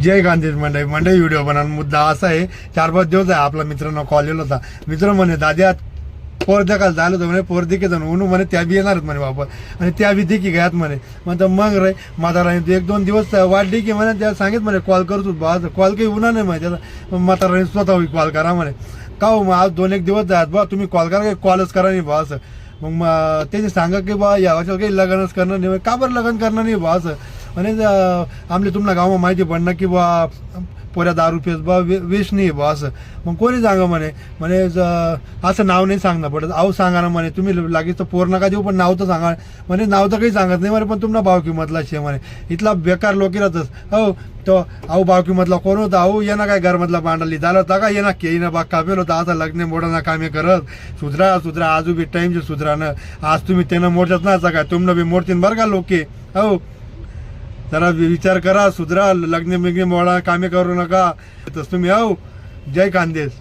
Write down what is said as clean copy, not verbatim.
जय गांधी मंडई video बनवून मुद्दा असा आहे, 4-5 दिवस आहे आपला मित्रांना कॉल येलो होता. मित्र म्हणे दाद्या पोर देखायला झालं होतं म्हणे, पोर दिके जाऊन ऊन म्हणे त्या बी येणारच म्हणे वापर आणि त्या बी दिकी घ्यात म्हणे. म्हणतं मग रे म्हातारा 1-2 दिवस वाढली की म्हणे त्या सांगित म्हणे कॉल करतो बा, कॉल काही उन्हा नाही म्हणे त्याला. म्हाताराने स्वतः कॉल करा म्हणे. का हो मग आज 2-1 दिवस जात बा, तुम्ही कॉल करा काही कॉलच करा नाही बा असं. मग त्याने सांगा की बा या वर्षाला काही लग्नच करणार नाही. का बरं लग्न करणार नाही बा असं. आणि आमले तुमच्या गावात माहिती पडणं की बा पोऱ्या दारू पेस बा वेश नाही बा असं. मग कोणी सांगा म्हणे असं नाव नाही सांगणं पडत. अहो सांगा ना म्हणे, तुम्ही लागेच तर पोर नका देऊ पण नाव तर सांगा म्हणे. नाव तर काही सांगत नाही म्हणे, पण तुमचा भाव किंमतला शे म्हणे. इथला बेकार लोक राहतच. हो तो अहो भाव किंमतला कोण होता. अहो येणं काय घरमधला भांडली झालं होता का येणं येणं बाग कापेल होता. आता लग्न मोडाना कामे करत सुधरा आजू बी टाईमचे सुधरानं. आज तुम्ही त्यानं मोडतात ना असं काय तुमनं बी मोडतीन बरं का लोके. हो जरा विचार करा, सुधरा. लग्न बिग्न मोडा कामे करू नका. तसं तुम्ही हो. जय खानदेश.